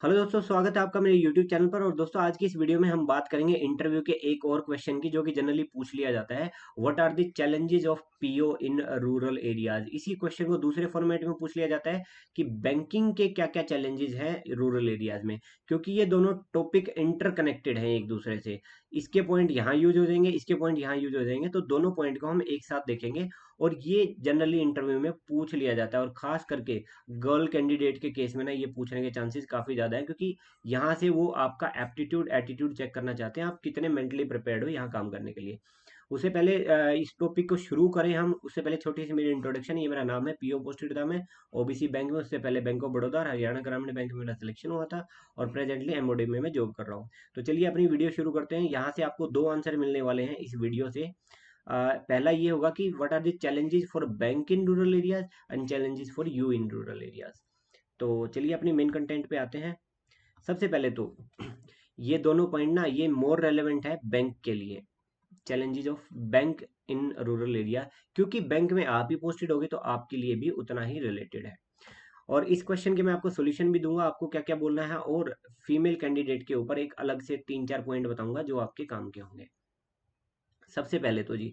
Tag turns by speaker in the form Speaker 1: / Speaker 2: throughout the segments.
Speaker 1: Hello दोस्तों, स्वागत है आपका मेरे YouTube चैनल पर। और दोस्तों, आज की इस वीडियो में हम बात करेंगे इंटरव्यू के एक और क्वेश्चन की, जो कि जनरली पूछ लिया जाता है। What are the challenges of PO in rural areas. इसी क्वेश्चन को दूसरे फॉर्मेट में पूछ लिया जाता है कि बैंकिंग के क्या क्या चैलेंजेस हैं रूरल एरियाज में, क्योंकि ये दोनों टॉपिक इंटरकनेक्टेड हैं एक दूसरे से। इसके पॉइंट यहाँ यूज हो जाएंगे, इसके पॉइंट यहाँ यूज हो जाएंगे, तो दोनों पॉइंट को हम एक साथ देखेंगे। और ये जनरली इंटरव्यू में पूछ लिया जाता है, और खास करके गर्ल कैंडिडेट के केस में ना ये पूछने के चांसेस काफ़ी ज़्यादा है, क्योंकि यहाँ से वो आपका एप्टीट्यूड एटीट्यूड चेक करना चाहते हैं, आप कितने मेंटली प्रिपेयर्ड हो यहाँ काम करने के लिए। उससे पहले इस टॉपिक को शुरू करें हम, उससे पहले छोटी सी मेरी इंट्रोडक्शन। ये मेरा नाम है, पीओ पोस्टेड था मैं ओबीसी बैंक में। उससे पहले बैंक ऑफ बड़ौदा और हरियाणा ग्रामीण बैंक में मेरा सिलेक्शन हुआ था, और प्रेजेंटली एमओडी में मैं जॉब कर रहा हूँ। तो चलिए अपनी वीडियो शुरू करते हैं। यहाँ से आपको दो आंसर मिलने वाले हैं इस वीडियो से। पहला ये होगा कि what are the challenges for bank in rural areas and challenges for you in rural areas. तो चलिए अपनी मेन कंटेंट पे आते हैं। सबसे पहले तो ये दोनों पॉइंट ना ये मोर रेलेवेंट है बैंक के लिए। Challenges of bank in rural area, क्योंकि बैंक में आप ही पोस्टेड होगे तो आपके लिए भी उतना ही रिलेटेड है। और इस क्वेश्चन के मैं आपको सॉल्यूशन भी दूंगा, आपको क्या क्या बोलना है, और फीमेल कैंडिडेट के ऊपर एक अलग से तीन चार पॉइंट बताऊंगा जो आपके काम के होंगे। सबसे पहले तो जी,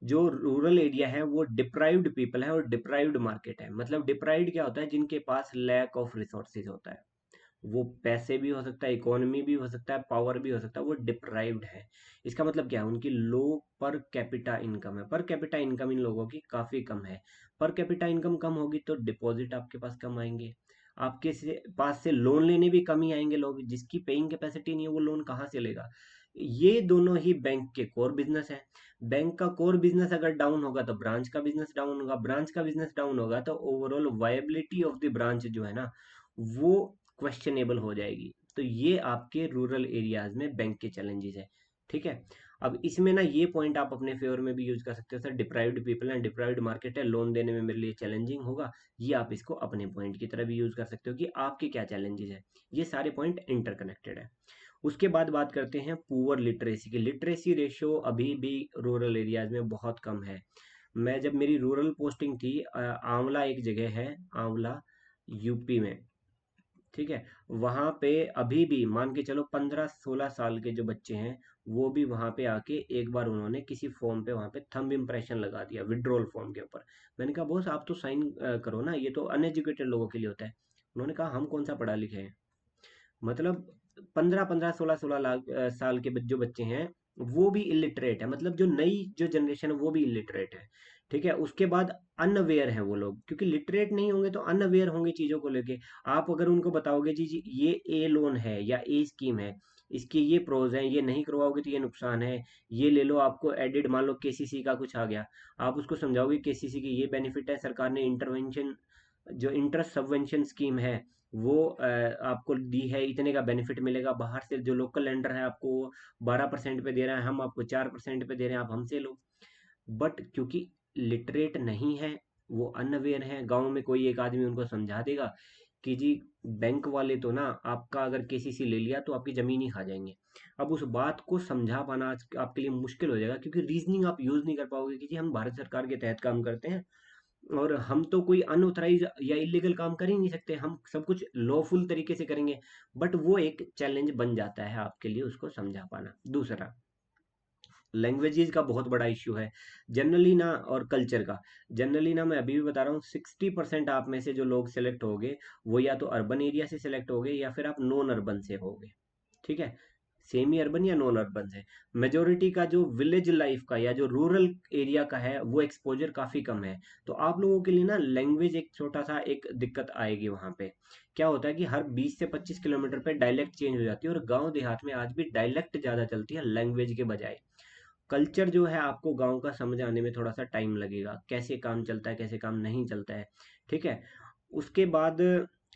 Speaker 1: जो रूरल एरिया है वो डिप्राइव्ड पीपल है और डिप्राइव्ड मार्केट है। मतलब डिप्राइव्ड क्या होता है? जिनके पास लैक ऑफ रिसोर्सेज होता है। वो पैसे भी हो सकता है, इकोनॉमी भी हो सकता है, पावर भी हो सकता है, वो डिप्राइव्ड है। इसका मतलब क्या है? उनकी लो पर कैपिटा इनकम है। पर कैपिटा इनकम इन लोगों की काफ़ी कम है। पर कैपिटा इनकम कम होगी तो डिपॉजिट आपके पास कम आएंगे, आपके पास से लोन लेने भी कम ही आएंगे। लोग जिसकी पेइंग कैपेसिटी नहीं है वो लोन कहाँ से लेगा? ये दोनों ही बैंक के कोर बिजनेस है। बैंक का कोर बिजनेस अगर डाउन होगा तो ब्रांच का बिजनेस डाउन होगा, ब्रांच का बिजनेस डाउन होगा तो overall viability of the branch जो है ना, वो क्वेश्चनेबल हो जाएगी। तो ये आपके रूरल एरियाज में बैंक के चैलेंजेस है। ठीक है। अब इसमें ना ये पॉइंट आप अपने फेवर में भी यूज कर सकते हो। Sir deprived people and deprived market है, लोन देने में मेरे लिए चैलेंजिंग होगा। ये आप इसको अपने पॉइंट की तरह भी यूज कर सकते हो कि आपके क्या चैलेंजेस है। ये सारे पॉइंट इंटरकनेक्टेड है। उसके बाद बात करते हैं पुअर लिटरेसी की। लिटरेसी रेशियो अभी भी रूरल एरियाज में बहुत कम है। मैं जब मेरी रूरल पोस्टिंग थी, आंवला एक जगह है, आंवला यूपी में। ठीक है। वहां पे अभी भी मान के चलो 15-16 साल के जो बच्चे हैं, वो भी वहां पे आके एक बार उन्होंने किसी फॉर्म पे वहां पे थंब इम्प्रेशन लगा दिया विड्रॉल फॉर्म के ऊपर। मैंने कहा बॉस आप तो साइन करो ना, ये तो अनएजुकेटेड लोगों के लिए होता है। उन्होंने कहा हम कौन सा पढ़ा लिखे हैं। मतलब 15-15 16-16 साल के जो बच्चे हैं वो भी इलिटरेट है। मतलब जो नई जो जनरेशन है वो भी इलिटरेट है। ठीक है। उसके बाद अनअवेयर है वो लोग, क्योंकि लिटरेट नहीं होंगे तो अनअवेयर होंगे चीज़ों को लेके। आप अगर उनको बताओगे जी जी ये ए लोन है या ए स्कीम है, इसके ये प्रोज हैं, ये नहीं करवाओगे तो ये नुकसान है, ये ले लो आपको एडिड, मान लो केसीसी का कुछ आ गया, आप उसको समझाओगे केसीसी की ये बेनिफिट है, सरकार ने इंटरवेंशन जो इंटरेस्ट सबवेंशन स्कीम है वो आपको दी है, इतने का बेनिफिट मिलेगा। बाहर से जो लोकल लेंडर है आपको 12% पे दे रहा है, हम आपको 4% पे दे रहे हैं, आप हमसे लो। बट क्योंकि लिटरेट नहीं है, वो अनअवेयर है, गांव में कोई एक आदमी उनको समझा देगा कि जी बैंक वाले तो ना आपका अगर केसीसी ले लिया तो आपकी जमीन ही खा जाएंगे। अब उस बात को समझा पाना आज आपके लिए मुश्किल हो जाएगा, क्योंकि रीजनिंग आप यूज नहीं कर पाओगे कि जी हम भारत सरकार के तहत काम करते हैं और हम तो कोई अनऑथराइज या इलीगल काम कर ही नहीं सकते, हम सब कुछ लॉफुल तरीके से करेंगे। बट वो एक चैलेंज बन जाता है आपके लिए उसको समझा पाना। दूसरा, लैंग्वेजेस का बहुत बड़ा इश्यू है जनरली ना, और कल्चर का। जनरली ना मैं अभी भी बता रहा हूँ, 60% आप में से जो लोग सेलेक्ट होंगे वो या तो अर्बन एरिया से सेलेक्ट होंगे या फिर आप नॉन अर्बन से होंगे। ठीक है। सेमी अर्बन या नॉन अर्बन से। मेजोरिटी का जो विलेज लाइफ का या जो रूरल एरिया का है वो एक्सपोजर काफी कम है। तो आप लोगों के लिए ना लैंग्वेज एक छोटा सा एक दिक्कत आएगी वहां पे। क्या होता है कि हर 20 से 25 किलोमीटर पे डायलेक्ट चेंज हो जाती है, और गांव देहात में आज भी डायलेक्ट ज्यादा चलती है लैंग्वेज के बजाय। कल्चर जो है आपको गांव का समझ आने में थोड़ा सा टाइम लगेगा, कैसे काम चलता है कैसे काम नहीं चलता है। ठीक है। उसके बाद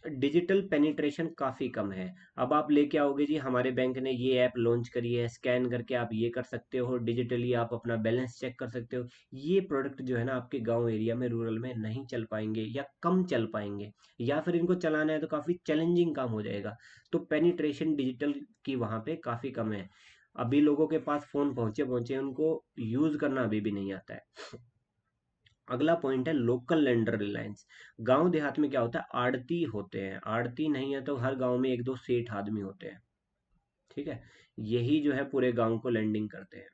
Speaker 1: डिजिटल पेनिट्रेशन काफ़ी कम है। अब आप लेके आओगे जी हमारे बैंक ने ये ऐप लॉन्च करी है, स्कैन करके आप ये कर सकते हो, डिजिटली आप अपना बैलेंस चेक कर सकते हो। ये प्रोडक्ट जो है ना आपके गांव एरिया में रूरल में नहीं चल पाएंगे या कम चल पाएंगे, या फिर इनको चलाना है तो काफ़ी चैलेंजिंग काम हो जाएगा। तो पेनिट्रेशन डिजिटल की वहाँ पे काफ़ी कम है। अभी लोगों के पास फ़ोन पहुँचे पहुँचे उनको यूज़ करना अभी भी नहीं आता है। अगला पॉइंट है लोकल लेंडर रिलायंस। गांव देहात में क्या होता है, आड़ती होते हैं, आड़ती नहीं है तो हर गांव में एक दो सेठ आदमी होते हैं, ठीक है। यही जो है पूरे गांव को लेंडिंग करते हैं,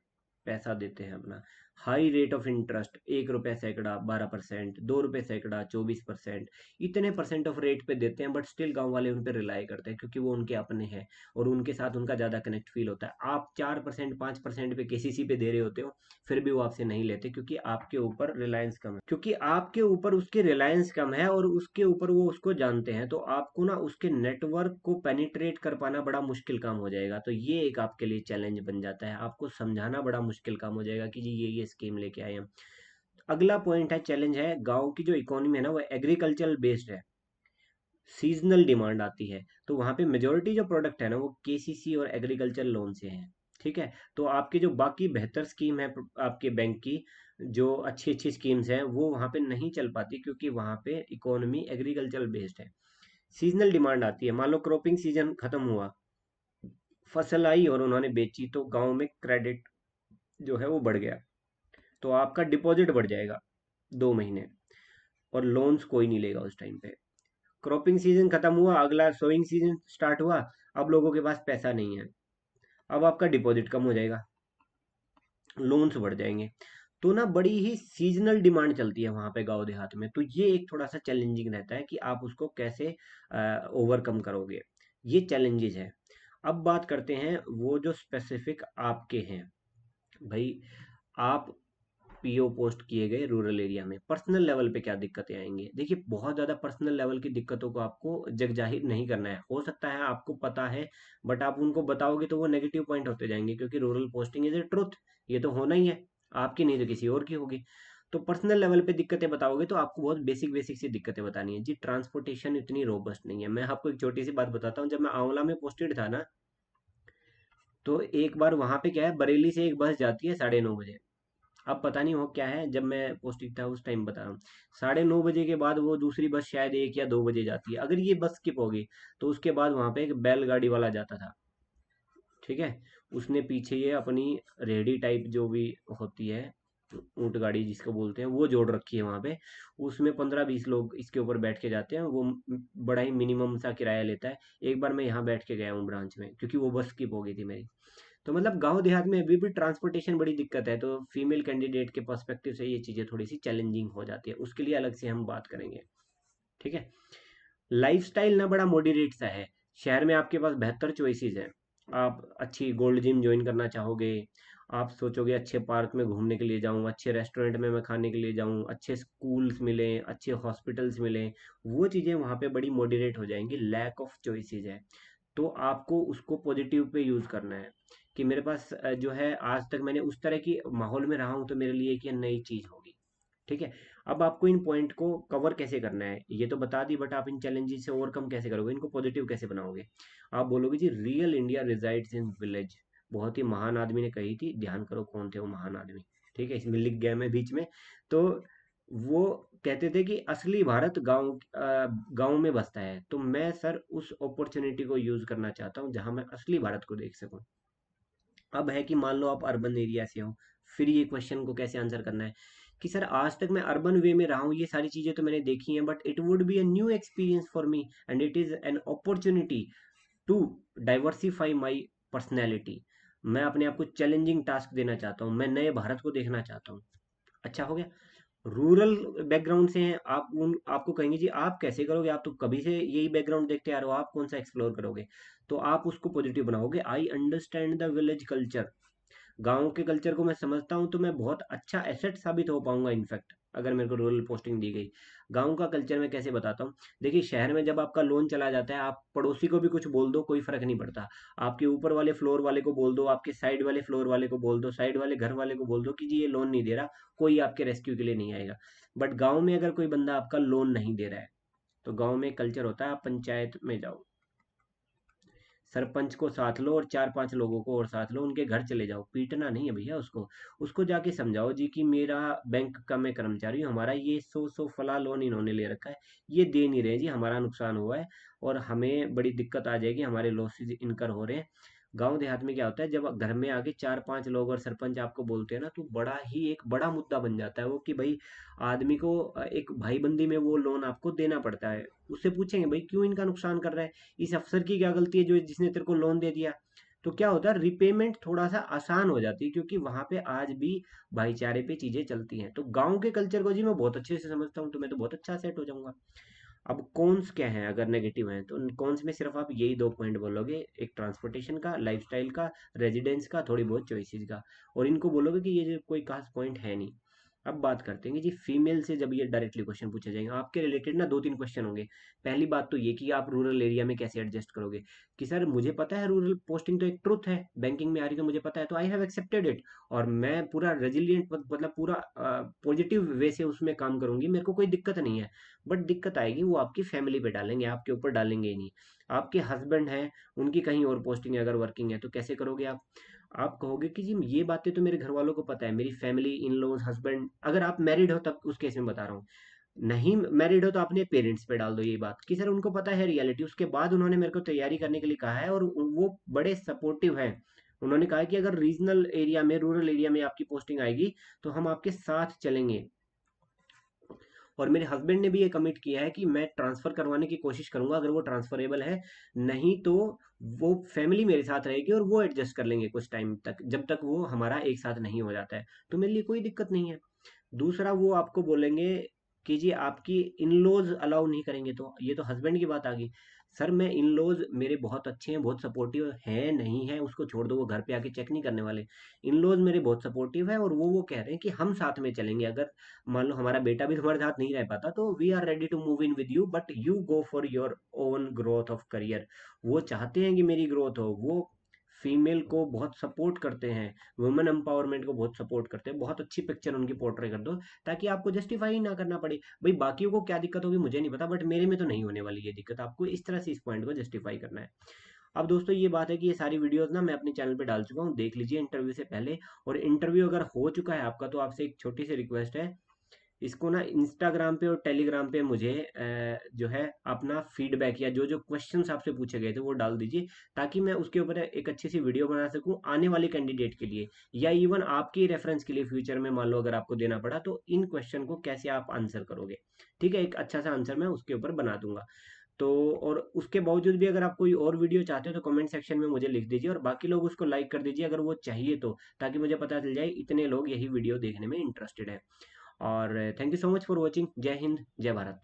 Speaker 1: पैसा देते हैं अपना। हाई रेट ऑफ इंटरेस्ट, 1 रुपये सैकड़ा 12%, 2 रुपये सैकड़ा 24%, इतने परसेंट ऑफ रेट पे देते हैं, बट स्टिल गांव वाले उन पे रिलाई करते हैं क्योंकि वो उनके अपने हैं और उनके साथ उनका ज्यादा कनेक्ट फील होता है। आप 4% 5% पे केसीसी पे दे रहे होते हो, फिर भी वो आपसे नहीं लेते क्योंकि आपके ऊपर रिलायंस कम है, क्योंकि आपके ऊपर उसकी रिलायंस कम है और उसके ऊपर वो उसको जानते हैं। तो आपको ना उसके नेटवर्क को पेनिट्रेट कर पाना बड़ा मुश्किल काम हो जाएगा। तो ये एक आपके लिए चैलेंज बन जाता है, आपको समझाना बड़ा मुश्किल काम हो जाएगा कि जी ये स्कीम लेके आए हम। अगला पॉइंट है, चैलेंज है, गांव की जो इकोनॉमी है ना वो एग्रीकल्चरल बेस्ड है, सीजनल डिमांड आती है। तो वहाँ पे मेजोरिटी जो प्रोडक्ट है ना वो केसीसी और एग्रीकल्चर लोन से हैं, ठीक है। तो आपके जो बाकी बेहतर स्कीम है आपके बैंक की, जो अच्छी अच्छी स्कीम्स हैं वो वहाँ पे नहीं चल पाती क्योंकि वहाँ पे इकोनॉमी एग्रीकल्चर बेस्ड है। सीजनल डिमांड आती है, मान लो क्रॉपिंग सीजन खत्म हुआ, फसल आई और उन्होंने बेची, तो गांव में क्रेडिट जो है वो बढ़ गया, तो आपका डिपॉजिट बढ़ जाएगा 2 महीने, और लोन्स कोई नहीं लेगा उस टाइम पे। क्रॉपिंग सीजन खत्म हुआ, अगला सोइंग सीजन स्टार्ट हुआ, अब लोगों के पास पैसा नहीं है, अब आपका डिपॉजिट कम हो जाएगा, लोन्स बढ़ जाएंगे। तो ना बड़ी ही सीजनल डिमांड चलती है वहां पे गांव देहात में। तो ये एक थोड़ा सा चैलेंजिंग रहता है कि आप उसको कैसे ओवरकम करोगे, ये चैलेंजेस है। अब बात करते हैं वो जो स्पेसिफिक आपके हैं, भाई आप पीओ पोस्ट किए गए रूरल एरिया में, पर्सनल लेवल पे क्या दिक्कतें आएंगी। देखिए बहुत ज़्यादा पर्सनल लेवल की दिक्कतों को आपको जग जाहिर नहीं करना है, हो सकता है आपको पता है बट आप उनको बताओगे तो वो नेगेटिव पॉइंट होते जाएंगे, क्योंकि rural posting is a truth, ये तो होना ही है, आपकी नहीं तो किसी और की होगी। तो पर्सनल लेवल पे दिक्कतें बताओगे तो आपको बहुत बेसिक बेसिक सी दिक्कतें बतानी है जी। ट्रांसपोर्टेशन इतनी रोबस्ट नहीं है। मैं आपको एक छोटी सी बात बताता हूँ, जब मैं आंवला में पोस्टेड था ना, तो एक बार वहां पे क्या है, बरेली से एक बस जाती है 9:30 बजे। अब पता नहीं हो क्या है, जब मैं पौष्टिक था उस टाइम बता रहा हूँ, 9:30 बजे के बाद वो दूसरी बस शायद 1 या 2 बजे जाती है। अगर ये बस स्किप होगी तो उसके बाद वहां पे एक बैलगाड़ी वाला जाता था, ठीक है। उसने पीछे ये अपनी रेहड़ी टाइप जो भी होती है, ऊंट गाड़ी जिसको बोलते हैं, वो जोड़ रखी है वहां पे। उसमें 15-20 लोग इसके ऊपर बैठ के जाते हैं, वो बड़ा ही मिनिमम सा किराया लेता है। एक बार मैं यहाँ बैठ के गया हूँ ब्रांच में, क्योंकि वो बस स्किप हो गई थी मेरी। तो मतलब गांव देहात में अभी भी ट्रांसपोर्टेशन बड़ी दिक्कत है, तो फीमेल कैंडिडेट के पर्सपेक्टिव से ये चीज़ें थोड़ी सी चैलेंजिंग हो जाती है, उसके लिए अलग से हम बात करेंगे, ठीक है। लाइफस्टाइल ना बड़ा मॉडरेट सा है, शहर में आपके पास बेहतर चॉइसेस हैं। आप अच्छी गोल्ड जिम ज्वाइन करना चाहोगे, आप सोचोगे अच्छे पार्क में घूमने के लिए जाऊं, अच्छे रेस्टोरेंट में मैं खाने के लिए जाऊं, अच्छे स्कूल्स मिलें, अच्छे हॉस्पिटल्स मिलें, वो चीज़ें वहाँ पे बड़ी मॉडरेट हो जाएंगी, लैक ऑफ चॉइसेस है। तो आपको उसको पॉजिटिव पे यूज़ करना है कि मेरे पास जो है आज तक मैंने उस तरह की माहौल में रहा हूँ, तो मेरे लिए एक ये नई चीज़ होगी, ठीक है। अब आपको इन पॉइंट को कवर कैसे करना है ये तो बता दी, बट आप इन चैलेंजेस से ओवरकम कैसे करोगे, इनको पॉजिटिव कैसे बनाओगे। आप बोलोगे जी real India resides in village, बहुत ही महान आदमी ने कही थी, ध्यान करो कौन थे वो महान आदमी, ठीक है, इसमें लिख गया मैं बीच में। तो वो कहते थे कि असली भारत गांव में बसता है। तो मैं सर उस अपॉर्चुनिटी को यूज करना चाहता हूँ जहां मैं असली भारत को देख सकूं। अब है कि मान लो आप अर्बन एरिया से हो, फिर ये क्वेश्चन को कैसे आंसर करना है कि सर आज तक मैं अर्बन वे में रहा हूँ, ये सारी चीजें तो मैंने देखी हैं, but it would be a new experience for me and it is an opportunity to diversify my personality. मैं अपने आप को चैलेंजिंग टास्क देना चाहता हूँ, मैं नए भारत को देखना चाहता हूँ। अच्छा हो गया। रूरल बैकग्राउंड से हैं आप, उन आपको कहेंगे जी आप कैसे करोगे, आप तो कभी से यही बैकग्राउंड देखते आ रहे हो, आप कौन सा एक्सप्लोर करोगे। तो आप उसको पॉजिटिव बनाओगे, I understand the village culture, गाँव के कल्चर को मैं समझता हूँ, तो मैं बहुत अच्छा एसेट साबित हो पाऊंगा इनफैक्ट, अगर मेरे को रूरल पोस्टिंग दी गई। गाँव का कल्चर मैं कैसे बताता हूँ, देखिए शहर में जब आपका लोन चला जाता है, आप पड़ोसी को भी कुछ बोल दो कोई फर्क नहीं पड़ता, आपके ऊपर वाले फ्लोर वाले को बोल दो, आपके साइड वाले फ्लोर वाले को बोल दो, साइड वाले घर वाले को बोल दो कि जी ये लोन नहीं दे रहा, कोई आपके रेस्क्यू के लिए नहीं आएगा। बट गाँव में अगर कोई बंदा आपका लोन नहीं दे रहा है, तो गाँव में कल्चर होता है, आप पंचायत में जाओ, सरपंच को साथ लो और 4-5 लोगों को और साथ लो, उनके घर चले जाओ, पीटना नहीं है भैया उसको, उसको जाके समझाओ जी कि मेरा बैंक का मैं कर्मचारी हूँ, हमारा ये 100 फला लोन इन्होंने ले रखा है, ये दे नहीं रहे जी, हमारा नुकसान हुआ है और हमें बड़ी दिक्कत आ जाएगी, हमारे लॉसेज इनकर हो रहे हैं, गांव देहात में क्या होता है, जब घर में आके 4-5 लोग और सरपंच आपको बोलते हैं ना, तो बड़ा ही एक बड़ा मुद्दा बन जाता है वो, कि भाई आदमी को एक भाईबंदी में वो लोन आपको देना पड़ता है। उससे पूछेंगे भाई क्यों इनका नुकसान कर रहा है, इस अफसर की क्या गलती है जो जिसने तेरे को लोन दे दिया। तो क्या होता है, रिपेमेंट थोड़ा सा आसान हो जाती है, क्योंकि वहां पे आज भी भाईचारे पे चीजें चलती हैं। तो गांव के कल्चर को जी मैं बहुत अच्छे से समझता हूँ, तो मैं तो बहुत अच्छा सेट हो जाऊंगा। अब कॉन्स क्या है, अगर नेगेटिव है तो कॉन्स में सिर्फ आप यही दो पॉइंट बोलोगे, एक ट्रांसपोर्टेशन का, लाइफस्टाइल का, रेजिडेंस का, थोड़ी बहुत चॉइसेस का, और इनको बोलोगे कि ये जो कोई खास पॉइंट है नहीं। अब बात करते हैं कि जी फीमेल से जब ये डायरेक्टली क्वेश्चन पूछे जाएंगे आपके रिलेटेड ना, 2-3 क्वेश्चन होंगे। पहली बात तो ये कि आप रूरल एरिया में कैसे एडजस्ट करोगे, कि सर मुझे पता है रूरल पोस्टिंग तो एक ट्रुथ है, बैंकिंग में आ रही तो मुझे पता है, तो आई हैव एक्सेप्टेड इट, और मैं पूरा रेजिलियंट मतलब पूरा पॉजिटिव वे से उसमें काम करूंगी, मेरे को कोई दिक्कत नहीं है। बट दिक्कत आएगी वो आपकी फैमिली पे डालेंगे, आपके ऊपर डालेंगे ही नहीं। आपके हस्बैंड हैं, उनकी कहीं और पोस्टिंग है, अगर वर्किंग है तो कैसे करोगे आप कहोगे कि जी ये बातें तो मेरे घर वालों को पता है, मेरी फैमिली, इन लॉज, हस्बैंड, अगर आप मैरिड हो तब उस केस में बता रहा हूँ, नहीं मैरिड हो तो अपने पेरेंट्स पे डाल दो ये बात, कि सर उनको पता है रियलिटी, उसके बाद उन्होंने मेरे को तैयारी करने के लिए कहा है, और वो बड़े सपोर्टिव हैं। उन्होंने कहा है कि अगर रीजनल एरिया में, रूरल एरिया में आपकी पोस्टिंग आएगी तो हम आपके साथ चलेंगे। और मेरे हस्बैंड ने भी ये कमिट किया है कि मैं ट्रांसफर करवाने की कोशिश करूंगा अगर वो ट्रांसफरेबल है, नहीं तो वो फैमिली मेरे साथ रहेगी और वो एडजस्ट कर लेंगे कुछ टाइम तक, जब तक वो हमारा एक साथ नहीं हो जाता है। तो मेरे लिए कोई दिक्कत नहीं है। दूसरा वो आपको बोलेंगे कि जी आपकी इन लॉज अलाउ नहीं करेंगे, तो ये तो हस्बैंड की बात आ गई। सर मैं इन लॉज मेरे बहुत अच्छे हैं, बहुत सपोर्टिव है, नहीं है उसको छोड़ दो, वो घर पे आके चेक नहीं करने वाले। इन लॉज मेरे बहुत सपोर्टिव है, और वो कह रहे हैं कि हम साथ में चलेंगे, अगर मान लो हमारा बेटा भी तुम्हारे साथ नहीं रह पाता तो we are ready to move in with you, but you go for your own growth of career. वो चाहते हैं कि मेरी ग्रोथ हो, वो फीमेल को बहुत सपोर्ट करते हैं, वुमेन एम्पावरमेंट को बहुत सपोर्ट करते हैं। बहुत अच्छी पिक्चर उनकी पोर्ट्रे कर दो, ताकि आपको जस्टिफाई ना करना पड़े। भाई बाकियों को क्या दिक्कत होगी मुझे नहीं पता, बट मेरे में तो नहीं होने वाली ये दिक्कत, आपको इस तरह से इस पॉइंट को जस्टिफाई करना है। अब दोस्तों ये बात है कि ये सारी वीडियोस ना मैं अपने चैनल पे डाल चुका हूँ, देख लीजिए इंटरव्यू से पहले। और इंटरव्यू अगर हो चुका है आपका, तो आपसे एक छोटी सी रिक्वेस्ट है, इसको ना इंस्टाग्राम पे और टेलीग्राम पे मुझे जो है अपना फीडबैक, या जो जो क्वेश्चंस आपसे पूछे गए थे वो डाल दीजिए, ताकि मैं उसके ऊपर एक अच्छी सी वीडियो बना सकूं आने वाले कैंडिडेट के लिए, या इवन आपकी रेफरेंस के लिए फ्यूचर में, मान लो अगर आपको देना पड़ा तो इन क्वेश्चन को कैसे आप आंसर करोगे। ठीक है, एक अच्छा सा आंसर मैं उसके ऊपर बना दूंगा। तो और उसके बावजूद भी अगर आप कोई और वीडियो चाहते हो तो कमेंट सेक्शन में मुझे लिख दीजिए, और बाकी लोग उसको लाइक कर दीजिए अगर वो चाहिए तो, ताकि मुझे पता चल जाए इतने लोग यही वीडियो देखने में इंटरेस्टेड है। और thank you so much for watching. जय हिंद, जय भारत।